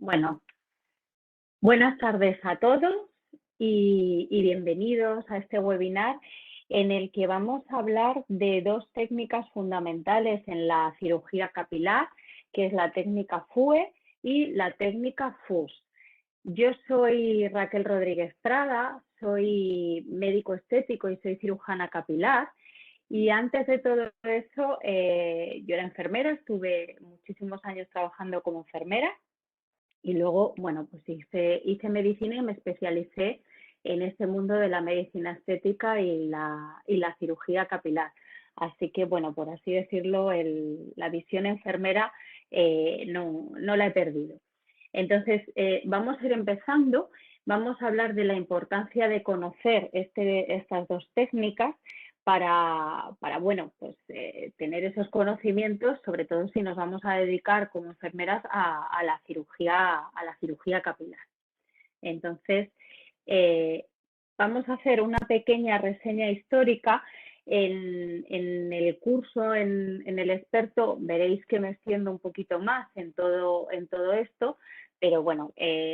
Bueno, buenas tardes a todos y bienvenidos a este webinar en el que vamos a hablar de dos técnicas fundamentales en la cirugía capilar, que es la técnica FUE y la técnica FUS. Yo soy Raquel Rodríguez Prada, soy médico estético y soy cirujana capilar. Y antes de todo eso, yo era enfermera, estuve muchísimos años trabajando como enfermera. Y luego, bueno, pues hice medicina y me especialicé en este mundo de la medicina estética y la cirugía capilar. Así que, bueno, por así decirlo, la visión enfermera no la he perdido. Entonces, vamos a ir empezando. Vamos a hablar de la importancia de conocer estas dos técnicas para bueno, pues tener esos conocimientos, sobre todo si nos vamos a dedicar como enfermeras a la cirugía capilar. Entonces, vamos a hacer una pequeña reseña histórica. En el curso, en el experto, veréis que me extiendo un poquito más en todo esto, pero bueno,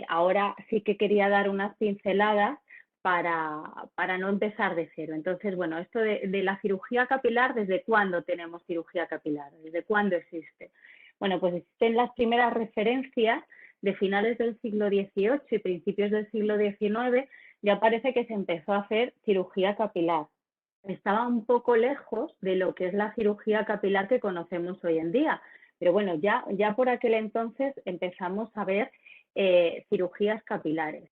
ahora sí que quería dar unas pinceladas para no empezar de cero. Entonces, bueno, esto de la cirugía capilar, ¿desde cuándo tenemos cirugía capilar? ¿Desde cuándo existe? Bueno, pues existen las primeras referencias de finales del siglo XVIII y principios del siglo XIX. Ya parece que se empezó a hacer cirugía capilar. Estaba un poco lejos de lo que es la cirugía capilar que conocemos hoy en día, pero bueno, ya por aquel entonces empezamos a ver cirugías capilares.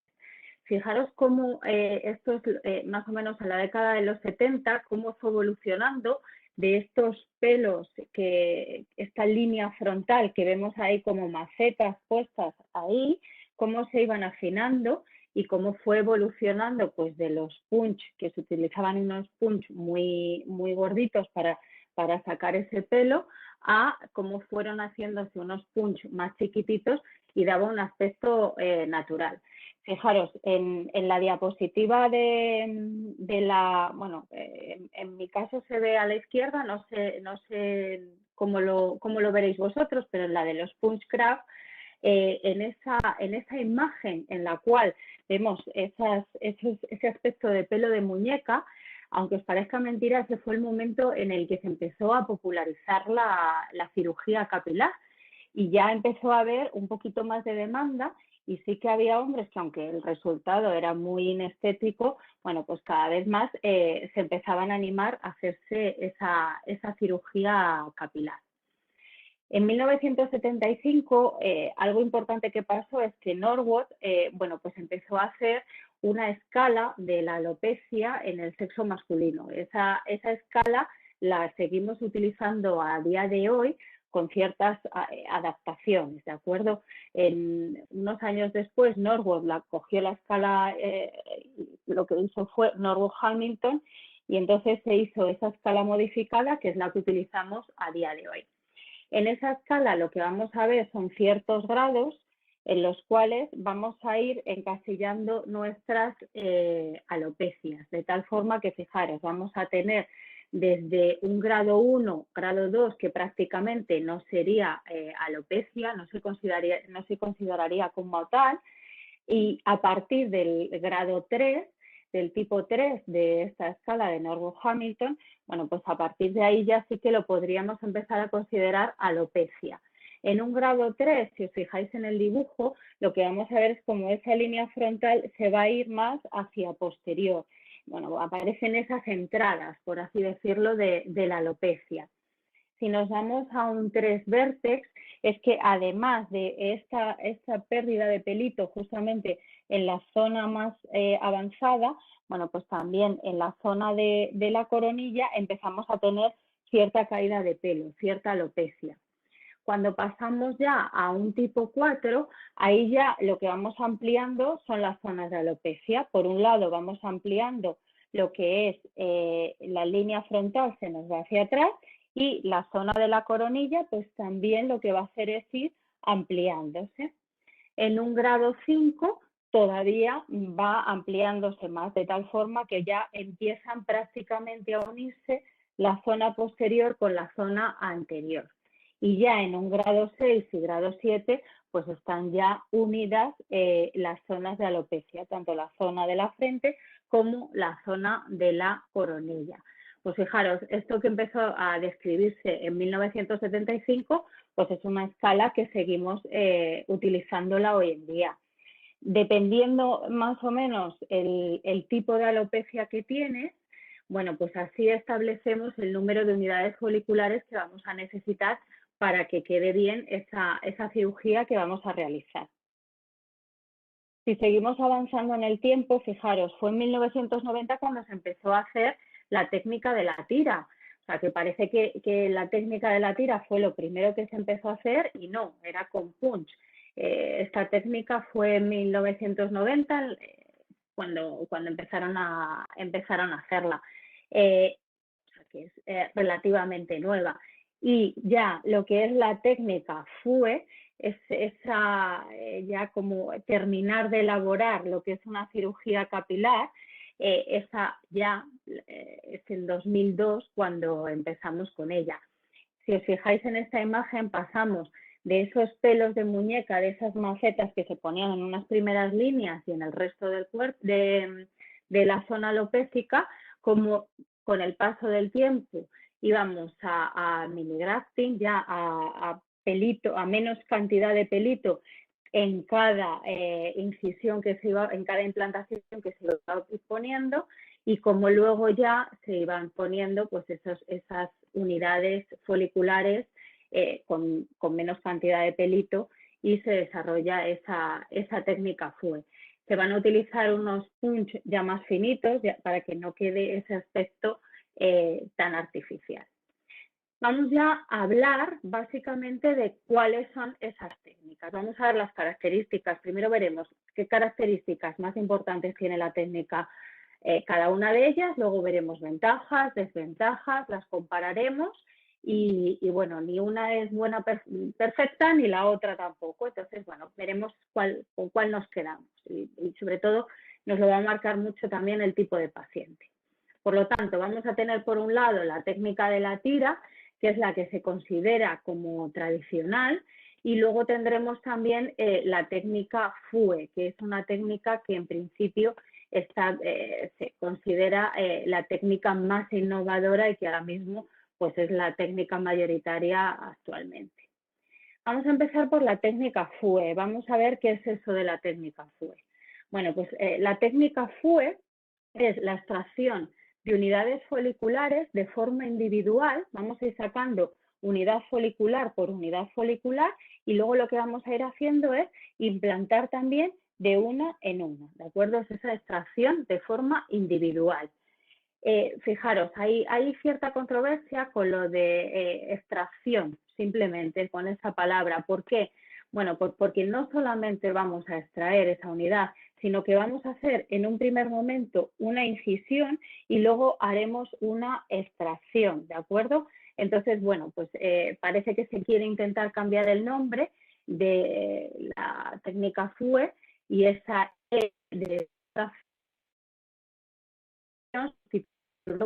Fijaros cómo esto es más o menos en la década de los 70, cómo fue evolucionando de estos pelos, esta línea frontal que vemos ahí como macetas puestas ahí, cómo se iban afinando y cómo fue evolucionando pues de los punch, que se utilizaban unos punch muy gorditos para sacar ese pelo, a cómo fueron haciéndose unos punch más chiquititos y daba un aspecto natural. Fijaros, en la diapositiva de la, bueno, en mi caso se ve a la izquierda, no sé cómo lo veréis vosotros, pero en la de los punch craft, en esa imagen en la cual vemos ese aspecto de pelo de muñeca, aunque os parezca mentira, ese fue el momento en el que se empezó a popularizar la cirugía capilar y ya empezó a haber un poquito más de demanda. Y sí que había hombres que, aunque el resultado era muy inestético, bueno, pues cada vez más se empezaban a animar a hacerse esa cirugía capilar. En 1975, algo importante que pasó es que Norwood, bueno, pues empezó a hacer una escala de la alopecia en el sexo masculino. Esa escala la seguimos utilizando a día de hoy con ciertas adaptaciones, ¿de acuerdo? Unos años después, Norwood cogió la escala, lo que hizo fue Norwood-Hamilton, y entonces se hizo esa escala modificada, que es la que utilizamos a día de hoy. En esa escala lo que vamos a ver son ciertos grados en los cuales vamos a ir encasillando nuestras alopecias, de tal forma que, fijaros, vamos a tener desde un grado 1, grado 2, que prácticamente no sería alopecia, no se consideraría como tal, y a partir del grado 3, del tipo 3 de esta escala de Norwood-Hamilton, bueno, pues a partir de ahí ya sí que lo podríamos empezar a considerar alopecia. En un grado 3, si os fijáis en el dibujo, lo que vamos a ver es como esa línea frontal se va a ir más hacia posterior. Bueno, aparecen esas entradas, por así decirlo, de la alopecia. Si nos vamos a un 3 vértex, es que además de esta pérdida de pelito justamente en la zona más avanzada, bueno, pues también en la zona de la coronilla empezamos a tener cierta caída de pelo, cierta alopecia. Cuando pasamos ya a un tipo 4, ahí ya lo que vamos ampliando son las zonas de alopecia. Por un lado vamos ampliando lo que es la línea frontal, se nos va hacia atrás, y la zona de la coronilla pues también lo que va a hacer es ir ampliándose. En un grado 5 todavía va ampliándose más, de tal forma que ya empiezan prácticamente a unirse la zona posterior con la zona anterior. Y ya en un grado 6 y grado 7, pues están ya unidas las zonas de alopecia, tanto la zona de la frente como la zona de la coronilla. Pues fijaros, esto que empezó a describirse en 1975, pues es una escala que seguimos utilizándola hoy en día. Dependiendo más o menos el tipo de alopecia que tienes, bueno, pues así establecemos el número de unidades foliculares que vamos a necesitar para que quede bien esa cirugía que vamos a realizar. Si seguimos avanzando en el tiempo, fijaros, fue en 1990 cuando se empezó a hacer la técnica de la tira. O sea, que parece que la técnica de la tira fue lo primero que se empezó a hacer y no, era con punch. Esta técnica fue en 1990 cuando empezaron a hacerla. O sea, que es relativamente nueva. Y ya lo que es la técnica FUE, es esa, ya como terminar de elaborar lo que es una cirugía capilar, esa ya es en 2002 cuando empezamos con ella. Si os fijáis en esta imagen, pasamos de esos pelos de muñeca, de esas macetas que se ponían en unas primeras líneas y en el resto del cuerpo, de la zona alopécica, como con el paso del tiempo íbamos a mini-grafting, ya a pelito, a menos cantidad de pelito en cada incisión que se iba, en cada implantación que se iba poniendo, y como luego ya se iban poniendo pues esas unidades foliculares con menos cantidad de pelito, y se desarrolla esa técnica FUE. Se van a utilizar unos punch ya más finitos para que no quede ese aspecto tan artificial. Vamos ya a hablar básicamente de cuáles son esas técnicas. Vamos a ver las características. Primero veremos qué características más importantes tiene la técnica cada una de ellas. Luego veremos ventajas, desventajas, las compararemos y bueno, ni una es buena perfecta ni la otra tampoco. Entonces, bueno, veremos con cuál nos quedamos y sobre todo nos lo va a marcar mucho también el tipo de paciente. Por lo tanto, vamos a tener por un lado la técnica de la tira, que es la que se considera como tradicional, y luego tendremos también la técnica FUE, que es una técnica que en principio se considera la técnica más innovadora y que ahora mismo pues, es la técnica mayoritaria actualmente. Vamos a empezar por la técnica FUE. Vamos a ver qué es eso de la técnica FUE. Bueno, pues la técnica FUE es la extracción de unidades foliculares de forma individual. Vamos a ir sacando unidad folicular por unidad folicular y luego lo que vamos a ir haciendo es implantar también de una en una, ¿de acuerdo? Es esa extracción de forma individual. Fijaros, hay cierta controversia con lo de extracción, simplemente con esa palabra. ¿Por qué? Bueno, pues porque no solamente vamos a extraer esa unidad, sino que vamos a hacer en un primer momento una incisión y luego haremos una extracción, ¿de acuerdo? Entonces, bueno, pues parece que se quiere intentar cambiar el nombre de la técnica FUE y esa E de extracción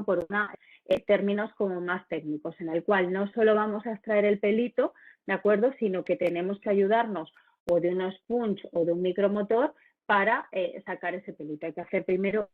por términos como más técnicos, en el cual no solo vamos a extraer el pelito, ¿de acuerdo? Sino que tenemos que ayudarnos o de unos punch o de un micromotor para sacar ese pelito. Hay que hacer primero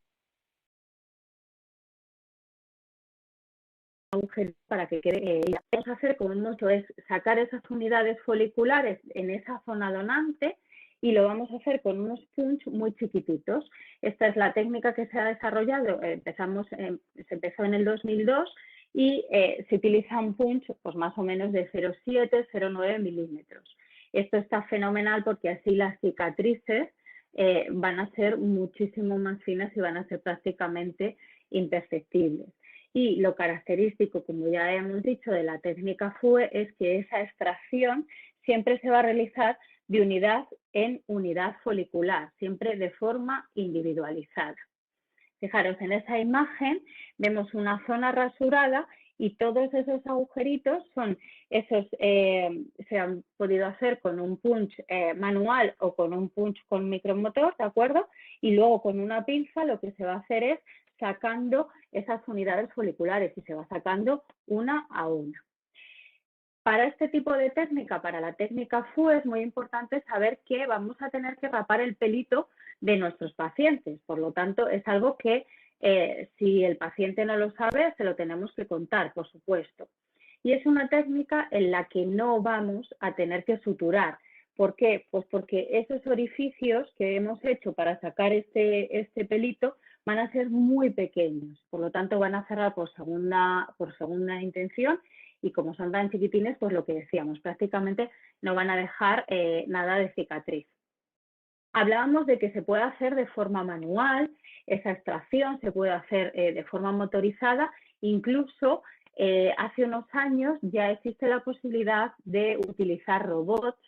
un agujero para que quede. Lo que vamos a hacer como mucho es sacar esas unidades foliculares en esa zona donante y lo vamos a hacer con unos punch muy chiquititos. Esta es la técnica que se ha desarrollado. Se empezó en el 2002 y se utiliza un punch pues más o menos de 0,7, 0,9 milímetros. Esto está fenomenal porque así las cicatrices van a ser muchísimo más finas y van a ser prácticamente imperceptibles. Y lo característico, como ya hemos dicho, de la técnica FUE es que esa extracción siempre se va a realizar de unidad en unidad folicular, siempre de forma individualizada. Fijaros, en esa imagen vemos una zona rasurada y todos esos agujeritos son esos, se han podido hacer con un punch manual o con un punch con micromotor, ¿de acuerdo? Y luego con una pinza lo que se va a hacer es sacando esas unidades foliculares y se va sacando una a una. Para este tipo de técnica, para la técnica FU, es muy importante saber que vamos a tener que rapar el pelito de nuestros pacientes. Por lo tanto, es algo que si el paciente no lo sabe, se lo tenemos que contar, por supuesto. Y es una técnica en la que no vamos a tener que suturar. ¿Por qué? Pues porque esos orificios que hemos hecho para sacar este pelito van a ser muy pequeños. Por lo tanto, van a cerrar por segunda intención y como son tan chiquitines, pues lo que decíamos, prácticamente no van a dejar nada de cicatriz. Hablábamos de que se puede hacer de forma manual, esa extracción se puede hacer de forma motorizada, incluso hace unos años ya existe la posibilidad de utilizar robots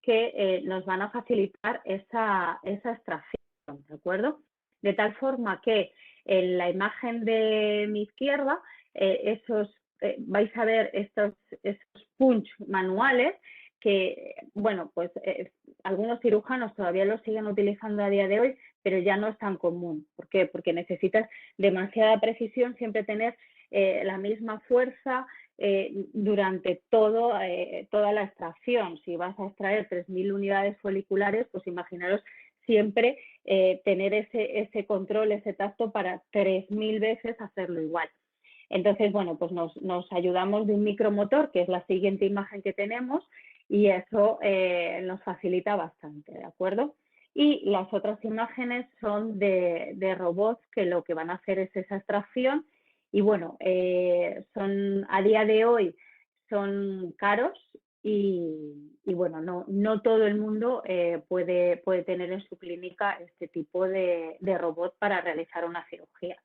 que nos van a facilitar esa extracción, ¿de acuerdo? De tal forma que en la imagen de mi izquierda, vais a ver esos punch manuales que, bueno, pues algunos cirujanos todavía lo siguen utilizando a día de hoy, pero ya no es tan común. ¿Por qué? Porque necesitas demasiada precisión, siempre tener la misma fuerza durante toda la extracción. Si vas a extraer 3.000 unidades foliculares, pues imaginaros siempre tener ese control, ese tacto para 3.000 veces hacerlo igual. Entonces, bueno, pues nos ayudamos de un micromotor, que es la siguiente imagen que tenemos, y eso nos facilita bastante, ¿de acuerdo? Y las otras imágenes son de robots que lo que van a hacer es esa extracción y bueno, a día de hoy son caros y bueno, no todo el mundo puede tener en su clínica este tipo de robot para realizar una cirugía,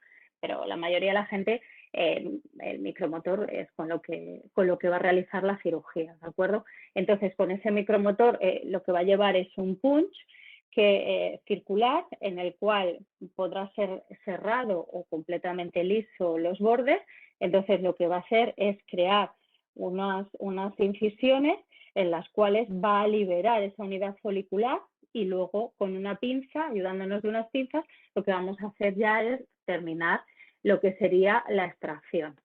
pero la mayoría de la gente el micromotor es con lo que va a realizar la cirugía, ¿de acuerdo? Entonces, con ese micromotor lo que va a llevar es un punch circular en el cual podrá ser cerrado o completamente liso los bordes. Entonces, lo que va a hacer es crear unas incisiones en las cuales va a liberar esa unidad folicular y luego con una pinza, ayudándonos de unas pinzas, lo que vamos a hacer ya es terminar lo que sería la extracción.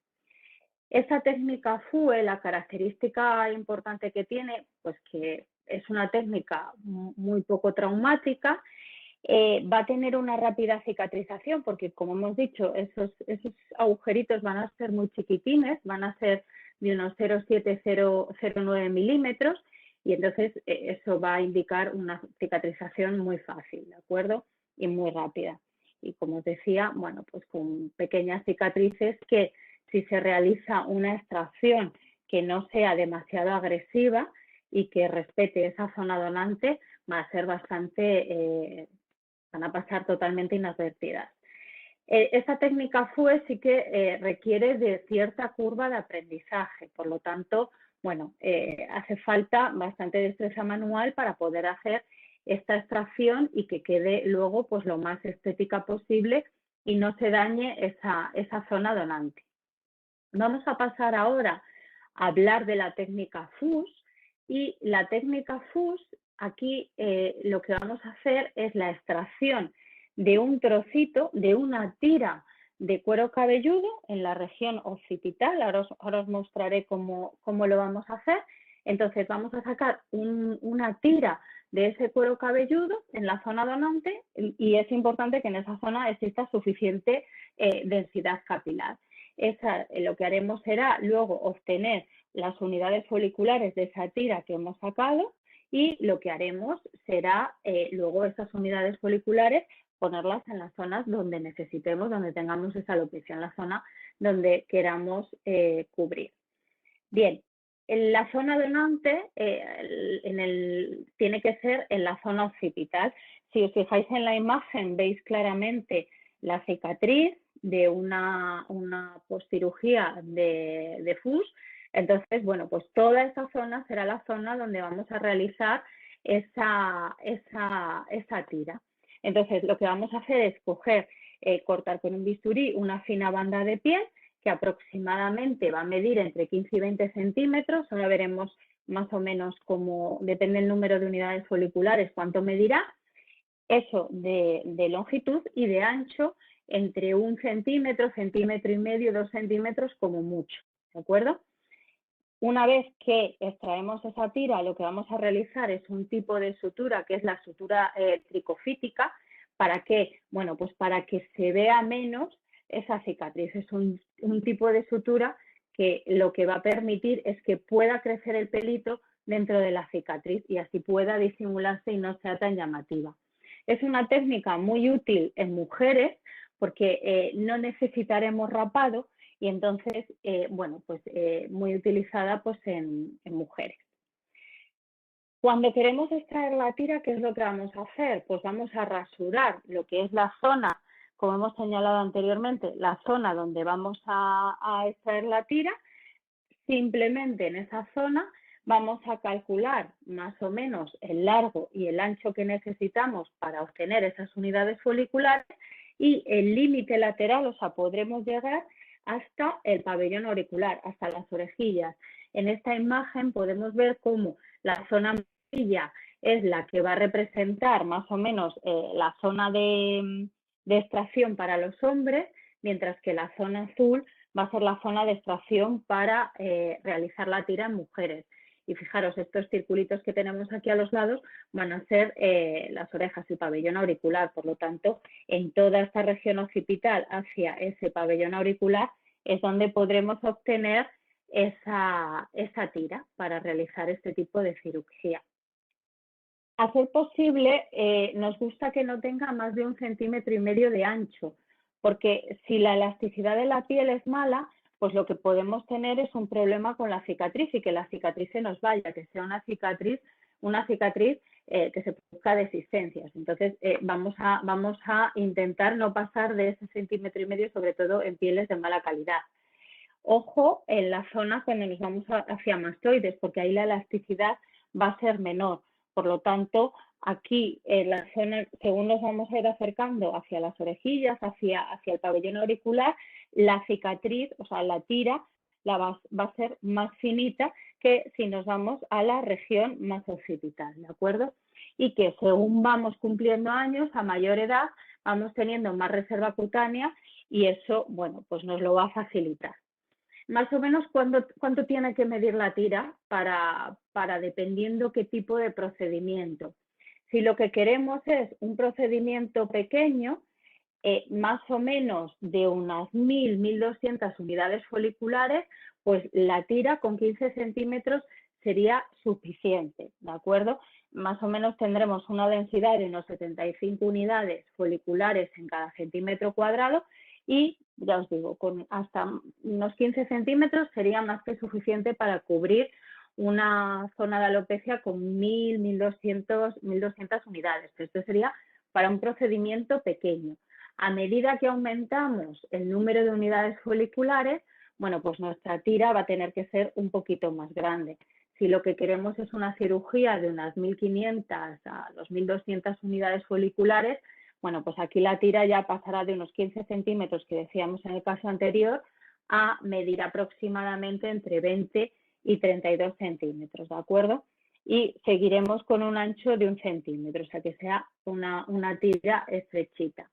Esa técnica FUE, la característica importante que tiene, pues que es una técnica muy poco traumática, va a tener una rápida cicatrización porque, como hemos dicho, esos agujeritos van a ser muy chiquitines, van a ser de unos 0,7-0,9 milímetros y entonces eso va a indicar una cicatrización muy fácil, ¿de acuerdo? Y muy rápida. Y como os decía, bueno, pues con pequeñas cicatrices que si se realiza una extracción que no sea demasiado agresiva y que respete esa zona donante, va a ser bastante, van a pasar totalmente inadvertidas. Esta técnica FUE sí que requiere de cierta curva de aprendizaje, por lo tanto, bueno, hace falta bastante destreza manual para poder hacer esta extracción y que quede luego pues lo más estética posible y no se dañe esa zona donante. Vamos a pasar ahora a hablar de la técnica FUS y la técnica FUS, aquí lo que vamos a hacer es la extracción de un trocito, de una tira de cuero cabelludo en la región occipital. Ahora os mostraré cómo lo vamos a hacer. Entonces vamos a sacar una tira de ese cuero cabelludo en la zona donante y es importante que en esa zona exista suficiente densidad capilar. Lo que haremos será luego obtener las unidades foliculares de esa tira que hemos sacado y lo que haremos será luego esas unidades foliculares ponerlas en las zonas donde necesitemos, donde tengamos esa alopecia, en la zona donde queramos cubrir. Bien, en la zona donante tiene que ser en la zona occipital. Si os fijáis en la imagen, veis claramente la cicatriz de una postcirugía de FUS. Entonces, bueno, pues toda esa zona será la zona donde vamos a realizar esa tira. Entonces, lo que vamos a hacer es cortar con un bisturí una fina banda de piel que aproximadamente va a medir entre 15 y 20 centímetros. Ahora veremos más o menos cómo, depende del número de unidades foliculares, cuánto medirá. Eso de longitud y de ancho entre 1 centímetro, centímetro y medio, 2 centímetros como mucho, ¿de acuerdo? Una vez que extraemos esa tira, lo que vamos a realizar es un tipo de sutura, que es la sutura tricofítica. ¿Para qué? Bueno, pues para que se vea menos esa cicatriz. Es un tipo de sutura que lo que va a permitir es que pueda crecer el pelito dentro de la cicatriz y así pueda disimularse y no sea tan llamativa. Es una técnica muy útil en mujeres porque no necesitaremos rapado y entonces, bueno, pues muy utilizada pues en mujeres. Cuando queremos extraer la tira, ¿qué es lo que vamos a hacer? Pues vamos a rasurar lo que es la zona, como hemos señalado anteriormente, la zona donde vamos a extraer la tira. Simplemente en esa zona vamos a calcular más o menos el largo y el ancho que necesitamos para obtener esas unidades foliculares y el límite lateral, o sea, podremos llegar hasta el pabellón auricular, hasta las orejillas. En esta imagen podemos ver cómo la zona amarilla es la que va a representar más o menos la zona de extracción para los hombres, mientras que la zona azul va a ser la zona de extracción para realizar la tira en mujeres. Y fijaros, estos circulitos que tenemos aquí a los lados van a ser las orejas y pabellón auricular. Por lo tanto, en toda esta región occipital hacia ese pabellón auricular es donde podremos obtener esa tira para realizar este tipo de cirugía. A ser posible, nos gusta que no tenga más de 1,5 centímetros de ancho, porque si la elasticidad de la piel es mala, pues lo que podemos tener es un problema con la cicatriz y que la cicatriz se nos vaya, que sea una cicatriz que se produzca desistencias. Entonces, vamos a intentar no pasar de ese 1,5 centímetros, sobre todo en pieles de mala calidad. Ojo en la zona cuando nos vamos hacia mastoides, porque ahí la elasticidad va a ser menor. Por lo tanto, aquí en la zona, según nos vamos a ir acercando hacia las orejillas, hacia el pabellón auricular, la cicatriz, o sea, la tira, va a ser más finita que si nos vamos a la región más occipital, ¿de acuerdo? Y que según vamos cumpliendo años, a mayor edad, vamos teniendo más reserva cutánea y eso, bueno, pues nos lo va a facilitar. Más o menos, ¿cuánto tiene que medir la tira para dependiendo qué tipo de procedimiento? Si lo que queremos es un procedimiento pequeño, más o menos de unas 1.000, 1.200 unidades foliculares, pues la tira con 15 centímetros sería suficiente, ¿de acuerdo? Más o menos tendremos una densidad de unos 75 unidades foliculares en cada centímetro cuadrado y, ya os digo, con hasta unos 15 centímetros sería más que suficiente para cubrir una zona de alopecia con 1.000, 1.200 unidades. Esto sería para un procedimiento pequeño. A medida que aumentamos el número de unidades foliculares, bueno, pues nuestra tira va a tener que ser un poquito más grande. Si lo que queremos es una cirugía de unas 1.500 a 2.200 unidades foliculares, bueno, pues aquí la tira ya pasará de unos 15 centímetros que decíamos en el caso anterior a medir aproximadamente entre 20 y 32 centímetros, ¿de acuerdo? Y seguiremos con un ancho de 1 centímetro, o sea que sea una tira estrechita.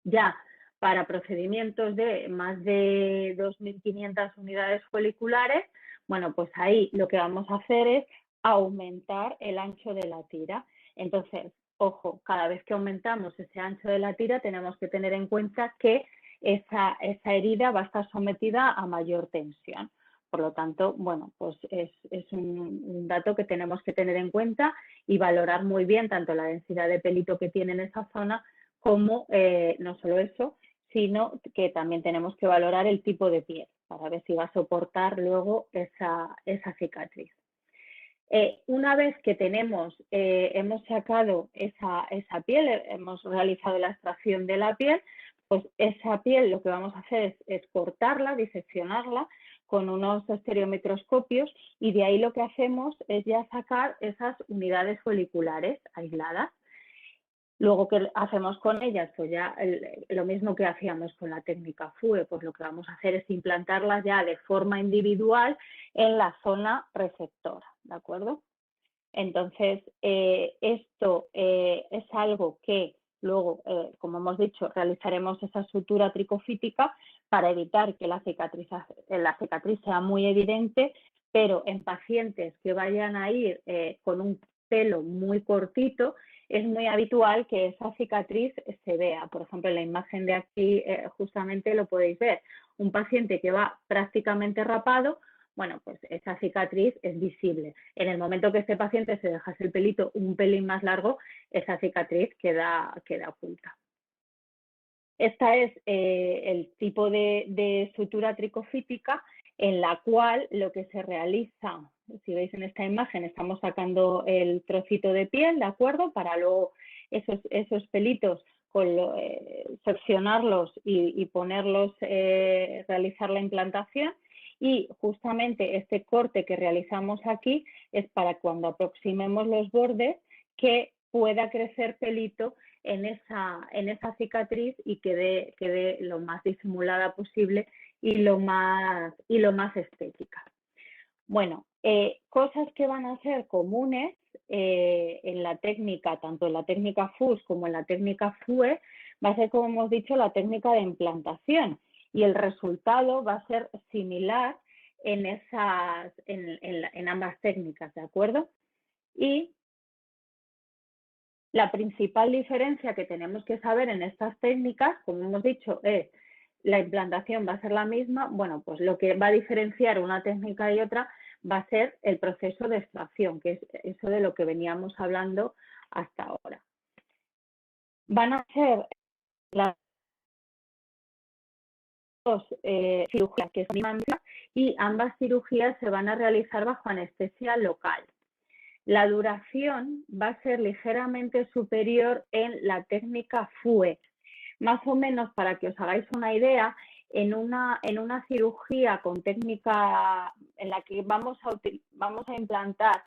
Ya para procedimientos de más de 2.500 unidades foliculares, bueno, pues ahí lo que vamos a hacer es aumentar el ancho de la tira. Entonces, ojo, cada vez que aumentamos ese ancho de la tira tenemos que tener en cuenta que esa herida va a estar sometida a mayor tensión. Por lo tanto, bueno, pues es un dato que tenemos que tener en cuenta y valorar muy bien tanto la densidad de pelito que tiene en esa zona como no solo eso, sino que también tenemos que valorar el tipo de piel para ver si va a soportar luego esa cicatriz. Una vez que hemos sacado esa piel, hemos realizado la extracción de la piel, pues esa piel lo que vamos a hacer es cortarla, diseccionarla con unos estereomicroscopios y de ahí lo que hacemos es ya sacar esas unidades foliculares aisladas. Luego, ¿qué hacemos con ellas? Pues ya lo mismo que hacíamos con la técnica FUE, pues lo que vamos a hacer es implantarlas ya de forma individual en la zona receptora, ¿de acuerdo? Entonces, esto es algo que luego, como hemos dicho, realizaremos esa sutura tricofítica para evitar que la cicatriz sea muy evidente, pero en pacientes que vayan a ir con un pelo muy cortito, es muy habitual que esa cicatriz se vea. Por ejemplo, en la imagen de aquí justamente lo podéis ver. Un paciente que va prácticamente rapado, bueno, pues esa cicatriz es visible. En el momento que este paciente se dejase el pelito un pelín más largo, esa cicatriz queda oculta. Esta es el tipo de sutura tricofítica en la cual lo que se realiza, si veis en esta imagen, estamos sacando el trocito de piel, ¿de acuerdo? Para luego esos pelitos seccionarlos y ponerlos, realizar la implantación. Y justamente este corte que realizamos aquí es para cuando aproximemos los bordes que pueda crecer pelito en esa cicatriz y quede lo más disimulada posible y lo más estética. Bueno, cosas que van a ser comunes en la técnica, tanto en la técnica FUS como en la técnica FUE, va a ser, como hemos dicho, la técnica de implantación y el resultado va a ser similar en ambas técnicas, ¿de acuerdo? Y la principal diferencia que tenemos que saber en estas técnicas, como hemos dicho, es la implantación va a ser la misma. Bueno, pues lo que va a diferenciar una técnica y otra va a ser el proceso de extracción, que es eso de lo que veníamos hablando hasta ahora. Van a ser las dos cirugías que son y ambas cirugías se van a realizar bajo anestesia local. La duración va a ser ligeramente superior en la técnica FUE. Más o menos, para que os hagáis una idea, en una cirugía con técnica en la que vamos a implantar,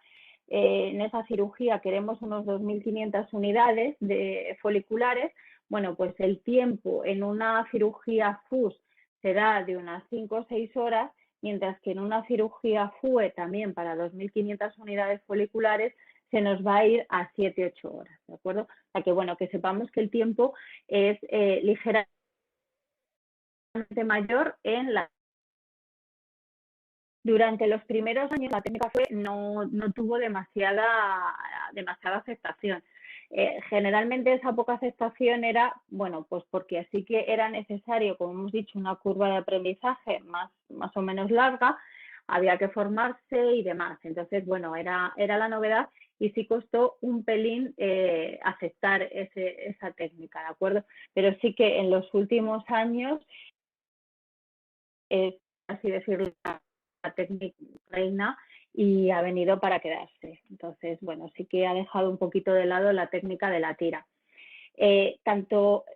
en esa cirugía queremos unos 2.500 unidades de foliculares. Bueno, pues el tiempo en una cirugía FUS será de unas 5 o 6 horas, mientras que en una cirugía FUE también para 2.500 unidades foliculares se nos va a ir a 7-8 horas, ¿de acuerdo? O sea que, bueno, que sepamos que el tiempo es ligeramente mayor en la... Durante los primeros años la técnica FUE no tuvo demasiada aceptación. Generalmente esa poca aceptación era, bueno, pues porque sí que era necesario, como hemos dicho, una curva de aprendizaje más o menos larga, había que formarse y demás. Entonces, bueno, era la novedad y sí costó un pelín aceptar esa técnica, ¿de acuerdo? Pero sí que en los últimos años, así decirlo, la técnica reina y ha venido para quedarse. Entonces, bueno, sí que ha dejado un poquito de lado la técnica de la tira. Tanto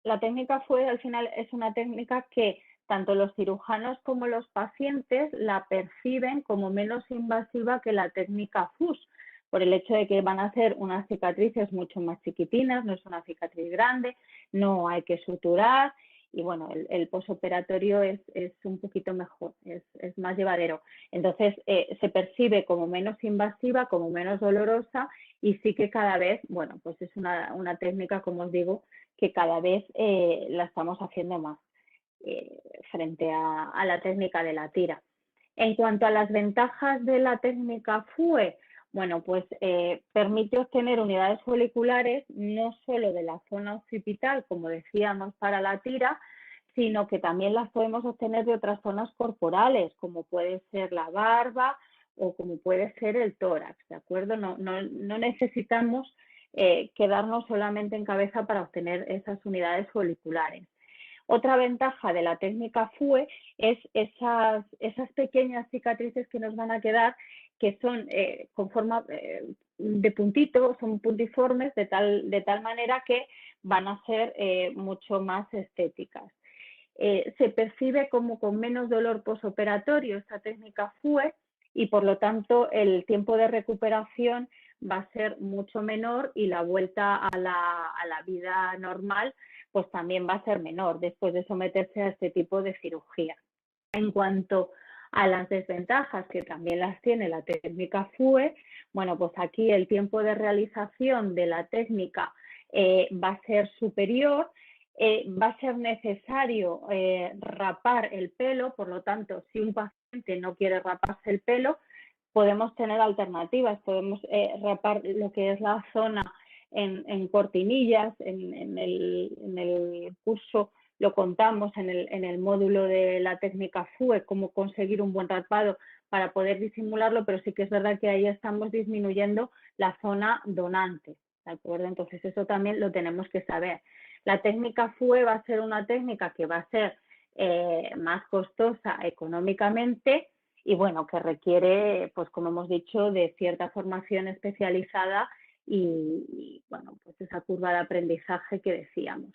la técnica FUE al final es una técnica que tanto los cirujanos como los pacientes la perciben como menos invasiva que la técnica FUS, por el hecho de que van a ser unas cicatrices mucho más chiquitinas, no es una cicatriz grande, no hay que suturar y bueno, el posoperatorio es un poquito mejor, es más llevadero. Entonces se percibe como menos invasiva, como menos dolorosa y sí que cada vez, bueno, pues es una técnica, como os digo, que cada vez la estamos haciendo más frente a la técnica de la tira. En cuanto a las ventajas de la técnica FUE, bueno, pues permite obtener unidades foliculares no solo de la zona occipital, como decíamos, para la tira, sino que también las podemos obtener de otras zonas corporales, como puede ser la barba o como puede ser el tórax, ¿de acuerdo? No necesitamos quedarnos solamente en cabeza para obtener esas unidades foliculares. Otra ventaja de la técnica FUE es esas pequeñas cicatrices que nos van a quedar, que son con forma de puntito, son puntiformes de tal manera que van a ser mucho más estéticas. Se percibe como con menos dolor posoperatorio esta técnica FUE y por lo tanto el tiempo de recuperación va a ser mucho menor y la vuelta a la vida normal pues también va a ser menor después de someterse a este tipo de cirugía. En cuanto a las desventajas, que también las tiene la técnica FUE, bueno, pues aquí el tiempo de realización de la técnica va a ser superior, va a ser necesario rapar el pelo, por lo tanto, si un paciente no quiere raparse el pelo, podemos tener alternativas, podemos rapar lo que es la zona en cortinillas, en el curso lo contamos en el módulo de la técnica FUE, cómo conseguir un buen rapado para poder disimularlo, pero sí que es verdad que ahí estamos disminuyendo la zona donante, ¿de acuerdo? Entonces eso también lo tenemos que saber. La técnica FUE va a ser una técnica que va a ser más costosa económicamente y bueno, que requiere, pues como hemos dicho, de cierta formación especializada y bueno, pues esa curva de aprendizaje que decíamos.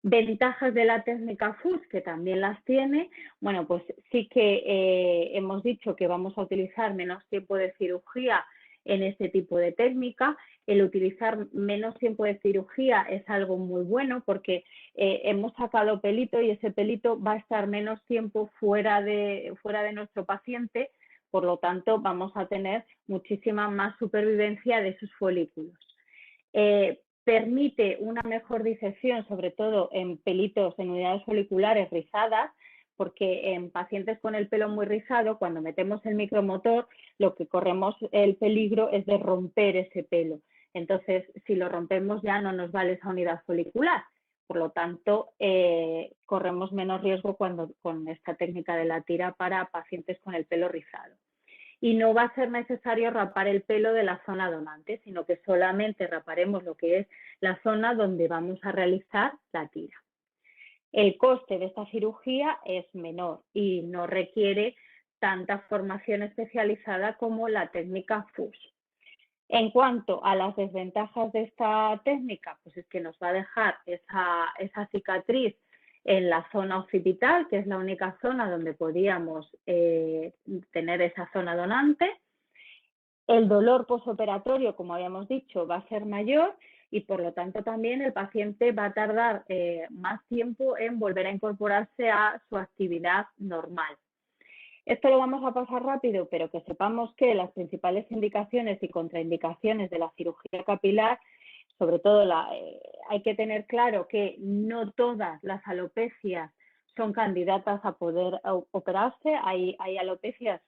Ventajas de la técnica FUS, que también las tiene, bueno, pues sí que hemos dicho que vamos a utilizar menos tiempo de cirugía en este tipo de técnica. El utilizar menos tiempo de cirugía es algo muy bueno porque hemos sacado pelito y ese pelito va a estar menos tiempo fuera de nuestro paciente, por lo tanto vamos a tener muchísima más supervivencia de sus folículos. Permite una mejor disección, sobre todo en pelitos, en unidades foliculares rizadas, porque en pacientes con el pelo muy rizado, cuando metemos el micromotor, lo que corremos el peligro es de romper ese pelo. Entonces, si lo rompemos ya no nos vale esa unidad folicular. Por lo tanto, corremos menos riesgo con esta técnica de la tira para pacientes con el pelo rizado. Y no va a ser necesario rapar el pelo de la zona donante, sino que solamente raparemos lo que es la zona donde vamos a realizar la tira. El coste de esta cirugía es menor y no requiere tanta formación especializada como la técnica FUS. En cuanto a las desventajas de esta técnica, pues es que nos va a dejar esa cicatriz en la zona occipital, que es la única zona donde podíamos tener esa zona donante. El dolor posoperatorio, como habíamos dicho, va a ser mayor y por lo tanto también el paciente va a tardar más tiempo en volver a incorporarse a su actividad normal. Esto lo vamos a pasar rápido, pero que sepamos que las principales indicaciones y contraindicaciones de la cirugía capilar, sobre todo hay que tener claro que no todas las alopecias son candidatas a poder operarse. Hay alopecias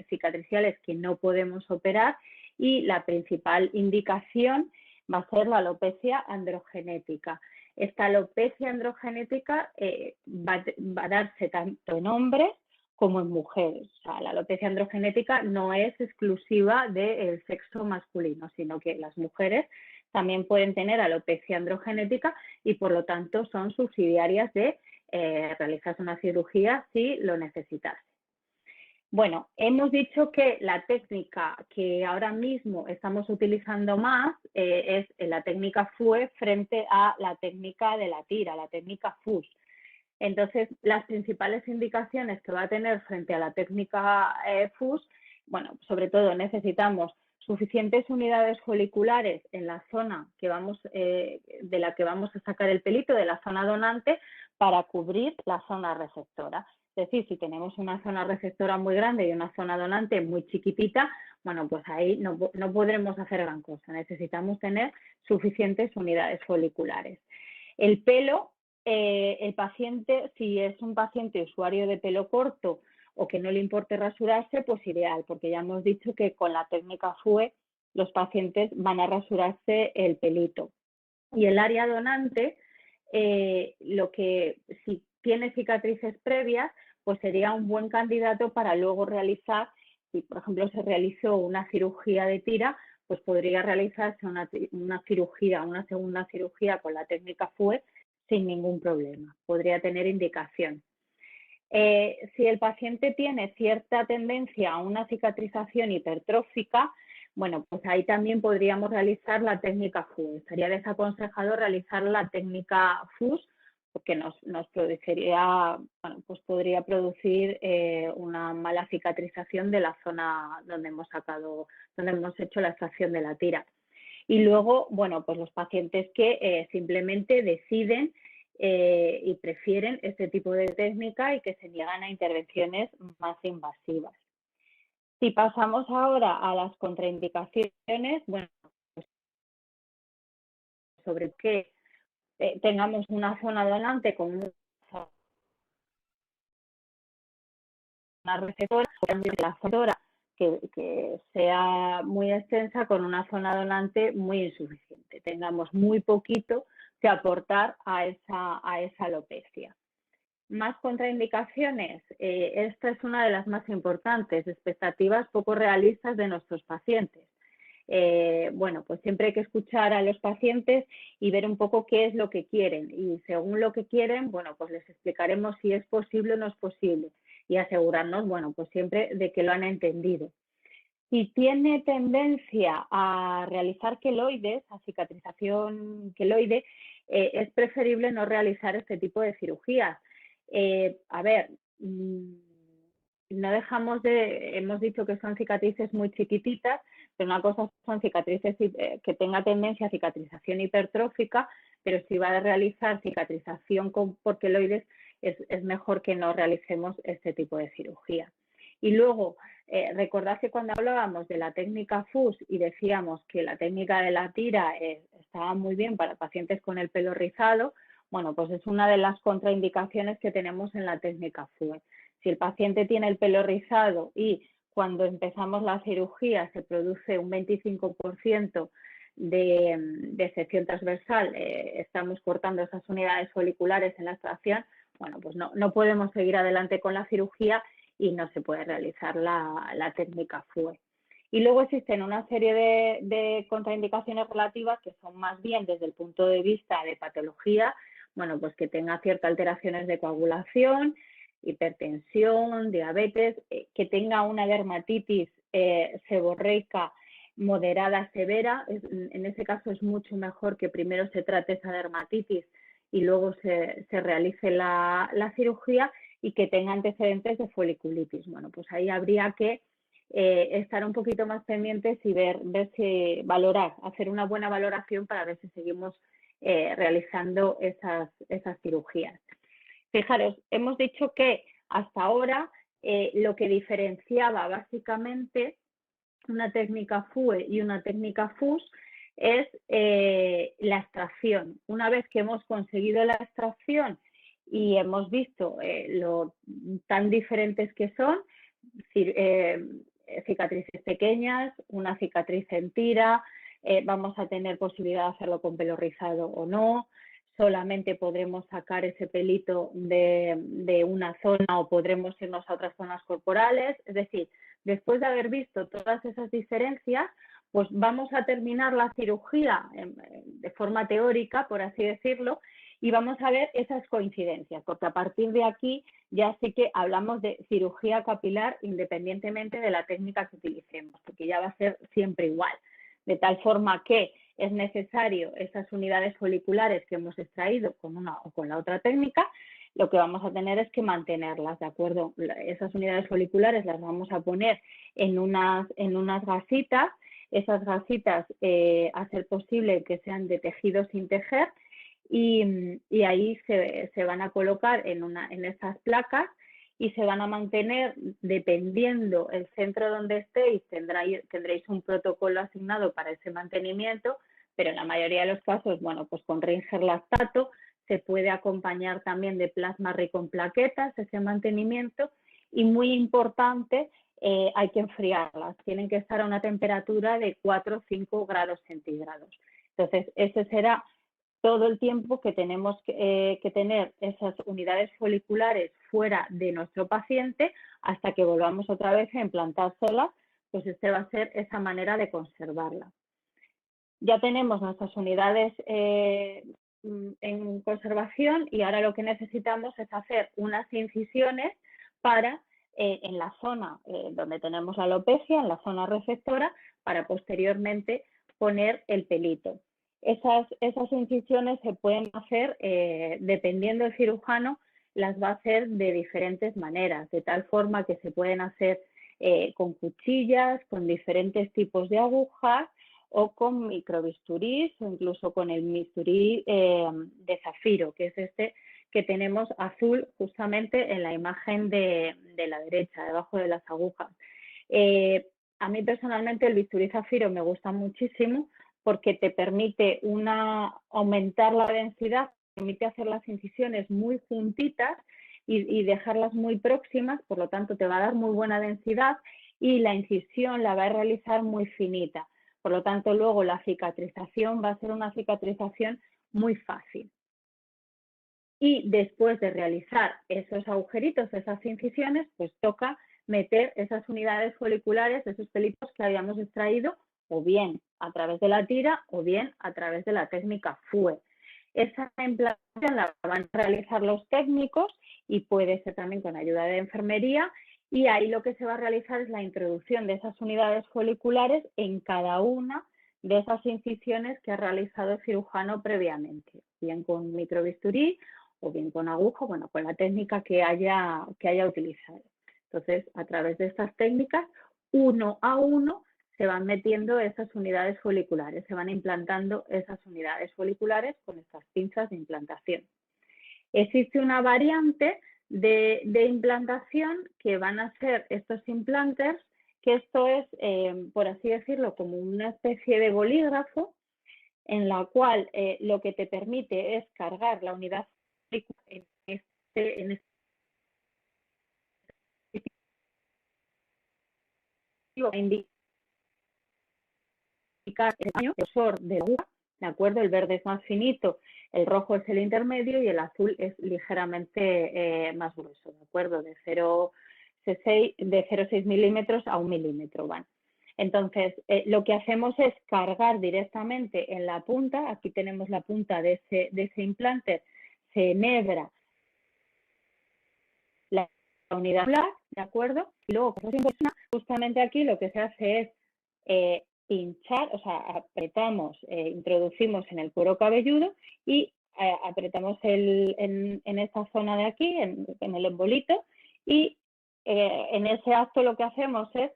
cicatriciales que no podemos operar y la principal indicación va a ser la alopecia androgenética. Esta alopecia androgenética va a darse tanto en hombres como en mujeres. O sea, la alopecia androgenética no es exclusiva del sexo masculino, sino que las mujeres también pueden tener alopecia androgenética y por lo tanto son subsidiarias de realizarse una cirugía si lo necesitase. Bueno, hemos dicho que la técnica que ahora mismo estamos utilizando más es la técnica FUE frente a la técnica de la tira, la técnica FUS. Entonces, las principales indicaciones que va a tener frente a la técnica FUS, bueno, sobre todo necesitamos suficientes unidades foliculares en la zona que de la que vamos a sacar el pelito, de la zona donante, para cubrir la zona receptora. Es decir, si tenemos una zona receptora muy grande y una zona donante muy chiquitita, bueno, pues ahí no podremos hacer gran cosa. Necesitamos tener suficientes unidades foliculares. El pelo, el paciente, si es un paciente usuario de pelo corto o que no le importe rasurarse, pues ideal, porque ya hemos dicho que con la técnica FUE los pacientes van a rasurarse el pelito. Y el área donante, si tiene cicatrices previas, pues sería un buen candidato para luego realizar, si por ejemplo se realizó una cirugía de tira, pues podría realizarse una segunda cirugía con la técnica FUE sin ningún problema, podría tener indicación. Si el paciente tiene cierta tendencia a una cicatrización hipertrófica, bueno, pues ahí también podríamos realizar la técnica FUS. Estaría desaconsejado realizar la técnica FUS porque nos produciría, bueno, pues podría producir una mala cicatrización de la zona donde hemos hecho la extracción de la tira. Y luego, bueno, pues los pacientes que simplemente deciden y prefieren este tipo de técnica y que se niegan a intervenciones más invasivas. Si pasamos ahora a las contraindicaciones, bueno, pues sobre que tengamos una zona donante con receptora, la zona que sea muy extensa con una zona donante muy insuficiente. Tengamos muy poquito que aportar a esa alopecia. Más contraindicaciones. Esta es una de las más importantes, expectativas poco realistas de nuestros pacientes. Bueno, pues siempre hay que escuchar a los pacientes y ver un poco qué es lo que quieren. Y según lo que quieren, bueno, pues les explicaremos si es posible o no es posible y asegurarnos, bueno, pues siempre de que lo han entendido. Si tiene tendencia a realizar queloides, a cicatrización queloide, es preferible no realizar este tipo de cirugías. A ver, no dejamos hemos dicho que son cicatrices muy chiquititas, pero una cosa son cicatrices que tenga tendencia a cicatrización hipertrófica, pero si va a realizar cicatrización por queloides, es mejor que no realicemos este tipo de cirugía. Y luego, recordad que cuando hablábamos de la técnica FUS y decíamos que la técnica de la tira estaba muy bien para pacientes con el pelo rizado, bueno, pues es una de las contraindicaciones que tenemos en la técnica FUE. Si el paciente tiene el pelo rizado y cuando empezamos la cirugía se produce un 25% de sección transversal, estamos cortando esas unidades foliculares en la extracción, bueno, pues no podemos seguir adelante con la cirugía y no se puede realizar la técnica FUE. Y luego existen una serie de contraindicaciones relativas que son más bien desde el punto de vista de patología, bueno, pues que tenga ciertas alteraciones de coagulación, hipertensión, diabetes, que tenga una dermatitis seborreica moderada severa. En ese caso es mucho mejor que primero se trate esa dermatitis y luego se realice la cirugía, y que tenga antecedentes de foliculitis. Bueno, pues ahí habría que estar un poquito más pendientes y ver si hacer una buena valoración para ver si seguimos realizando esas cirugías. Fijaros, hemos dicho que hasta ahora lo que diferenciaba básicamente una técnica FUE y una técnica FUS es la extracción. Una vez que hemos conseguido la extracción y hemos visto lo tan diferentes que son, cicatrices pequeñas, una cicatriz en tira, vamos a tener posibilidad de hacerlo con pelo rizado o no, solamente podremos sacar ese pelito de una zona o podremos irnos a otras zonas corporales. Es decir, después de haber visto todas esas diferencias, pues vamos a terminar la cirugía de forma teórica, por así decirlo, y vamos a ver esas coincidencias, porque a partir de aquí ya sí que hablamos de cirugía capilar independientemente de la técnica que utilicemos, porque ya va a ser siempre igual, de tal forma que es necesario esas unidades foliculares que hemos extraído con una o con la otra técnica, lo que vamos a tener es que mantenerlas, ¿de acuerdo? Esas unidades foliculares las vamos a poner en unas gasitas. Esas gasitas, a ser posible que sean de tejido sin tejer, y ahí se van a colocar en esas placas y se van a mantener, dependiendo el centro donde estéis, tendréis un protocolo asignado para ese mantenimiento, pero en la mayoría de los casos, bueno, pues con Ringer lactato se puede acompañar también de plasma rico en plaquetas, ese mantenimiento, y muy importante, hay que enfriarlas, tienen que estar a una temperatura de 4 o 5 grados centígrados. Entonces, ese será todo el tiempo que tenemos que tener esas unidades foliculares fuera de nuestro paciente hasta que volvamos otra vez a implantárselas, pues este va a ser esa manera de conservarla. Ya tenemos nuestras unidades en conservación y ahora lo que necesitamos es hacer unas incisiones para en la zona donde tenemos la alopecia, en la zona receptora, para posteriormente poner el pelito. Esas incisiones se pueden hacer, dependiendo del cirujano, las va a hacer de diferentes maneras, de tal forma que se pueden hacer con cuchillas, con diferentes tipos de agujas, o con microbisturís o incluso con el bisturí de zafiro, que es este que tenemos azul justamente en la imagen de la derecha, debajo de las agujas. A mí personalmente el bisturí zafiro me gusta muchísimo porque te permite aumentar la densidad, permite hacer las incisiones muy juntitas, y dejarlas muy próximas, por lo tanto te va a dar muy buena densidad y la incisión la va a realizar muy finita. Por lo tanto, luego la cicatrización va a ser una cicatrización muy fácil. Y después de realizar esos agujeritos, esas incisiones, pues toca meter esas unidades foliculares, esos pelitos que habíamos extraído, o bien a través de la tira o bien a través de la técnica FUE. Esa implantación la van a realizar los técnicos y puede ser también con ayuda de enfermería, y ahí lo que se va a realizar es la introducción de esas unidades foliculares en cada una de esas incisiones que ha realizado el cirujano previamente, bien con microbisturí o bien con aguja, bueno, con la técnica que haya utilizado. Entonces, a través de estas técnicas, uno a uno, se van metiendo esas unidades foliculares, se van implantando esas unidades foliculares con estas pinzas de implantación. Existe una variante de implantación que van a ser estos implanters, que esto es, por así decirlo, como una especie de bolígrafo, en la cual lo que te permite es cargar la unidad en este dispositivo, indicar el tamaño, el grosor de la aguja, ¿de acuerdo? El verde es más finito, el rojo es el intermedio y el azul es ligeramente más grueso, ¿de acuerdo? De 0,6 milímetros a 1 milímetro van. Entonces, lo que hacemos es cargar directamente en la punta, aquí tenemos la punta de ese implante, se enhebra la unidad, ¿de acuerdo? Y luego, justamente aquí lo que se hace es pinchar, o sea, apretamos, introducimos en el cuero cabelludo y apretamos en esta zona de aquí, en el embolito, y en ese acto lo que hacemos es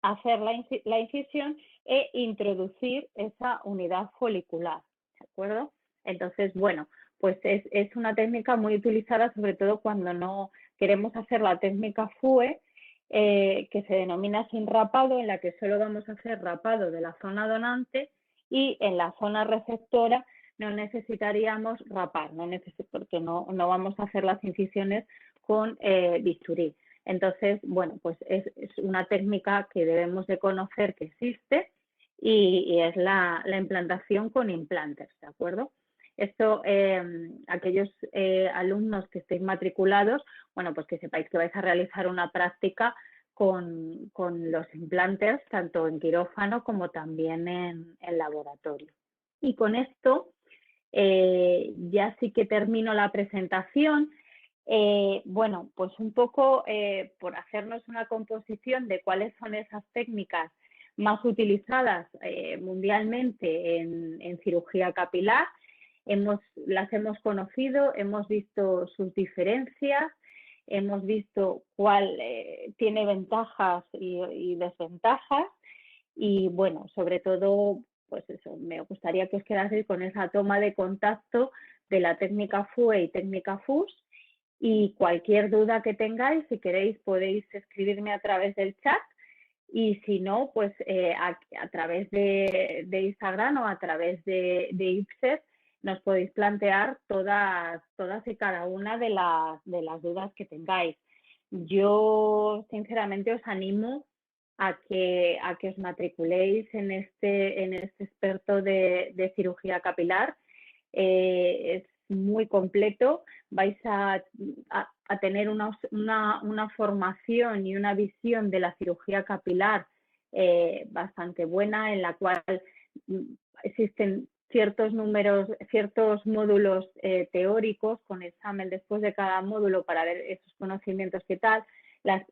hacer la incisión e introducir esa unidad folicular, ¿de acuerdo? Entonces, bueno, pues es una técnica muy utilizada, sobre todo cuando no queremos hacer la técnica FUE, que se denomina sin rapado, en la que solo vamos a hacer rapado de la zona donante y en la zona receptora no necesitaríamos rapar, porque no vamos a hacer las incisiones con bisturí. Entonces, bueno, pues es una técnica que debemos de conocer que existe y es la implantación con implanters, ¿de acuerdo? Esto, aquellos alumnos que estéis matriculados, bueno, pues que sepáis que vais a realizar una práctica con los implanters, tanto en quirófano como también en laboratorio. Y con esto ya sí que termino la presentación. Bueno, pues un poco por hacernos una composición de cuáles son esas técnicas más utilizadas mundialmente en cirugía capilar. Las hemos conocido, hemos visto sus diferencias, hemos visto cuál tiene ventajas y desventajas y bueno, sobre todo, pues eso, me gustaría que os quedaseis con esa toma de contacto de la técnica FUE y técnica FUS. Y cualquier duda que tengáis, si queréis, podéis escribirme a través del chat y si no, pues a través de Instagram o a través de IPSES nos podéis plantear todas y cada una de las dudas que tengáis. Yo, sinceramente, os animo a que os matriculéis en este experto de cirugía capilar. Es muy completo, vais a tener una formación y una visión de la cirugía capilar bastante buena, en la cual existen ciertos módulos teóricos con examen después de cada módulo para ver esos conocimientos que tal.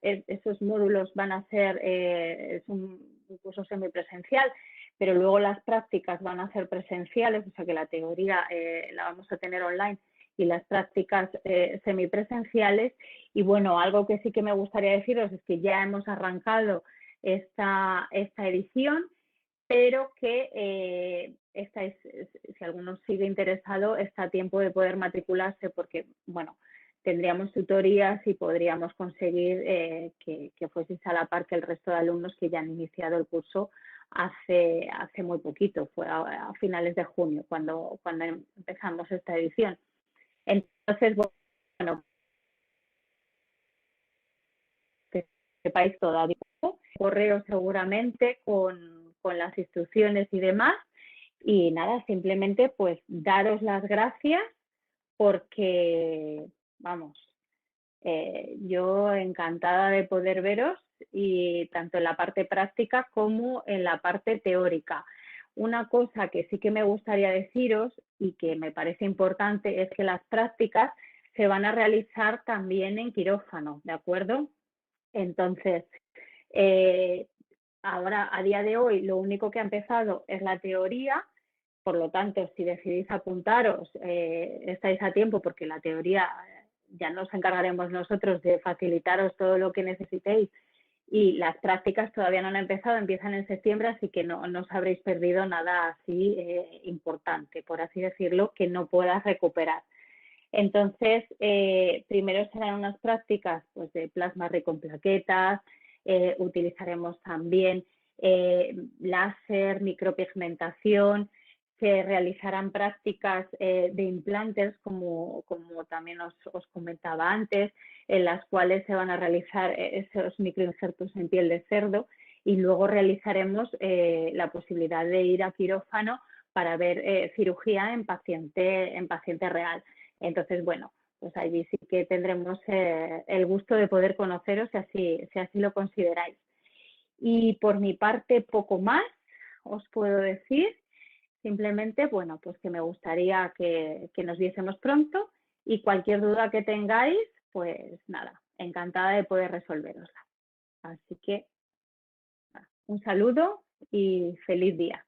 Esos módulos van a ser, es un curso semipresencial, pero luego las prácticas van a ser presenciales, o sea que la teoría la vamos a tener online y las prácticas semipresenciales. Y bueno, algo que sí que me gustaría deciros es que ya hemos arrancado esta edición, pero que si alguno sigue interesado, está a tiempo de poder matricularse porque, bueno, tendríamos tutorías y podríamos conseguir que fueseis a la par que el resto de alumnos que ya han iniciado el curso hace muy poquito, fue a finales de junio cuando empezamos esta edición. Entonces, bueno, sepáis todavía. Correo seguramente con las instrucciones y demás. Y nada, simplemente pues daros las gracias porque, vamos, yo encantada de poder veros y tanto en la parte práctica como en la parte teórica. Una cosa que sí que me gustaría deciros y que me parece importante es que las prácticas se van a realizar también en quirófano, ¿de acuerdo? Entonces, eh, ahora a día de hoy lo único que ha empezado es la teoría, por lo tanto, si decidís apuntaros, estáis a tiempo porque la teoría ya nos encargaremos nosotros de facilitaros todo lo que necesitéis y las prácticas todavía no han empezado, empiezan en septiembre, así que no os habréis perdido nada así importante, por así decirlo, que no puedas recuperar. Entonces, primero serán unas prácticas pues, de plasma rico en plaquetas, utilizaremos también láser, micropigmentación, se realizarán prácticas de implantes, como también os comentaba antes, en las cuales se van a realizar esos microinjertos en piel de cerdo y luego realizaremos la posibilidad de ir a quirófano para ver cirugía en paciente real. Entonces, bueno, pues allí sí que tendremos el gusto de poder conoceros si así lo consideráis. Y por mi parte, poco más os puedo decir. Simplemente, bueno, pues que me gustaría que nos viésemos pronto y cualquier duda que tengáis, pues nada, encantada de poder resolverosla. Así que un saludo y feliz día.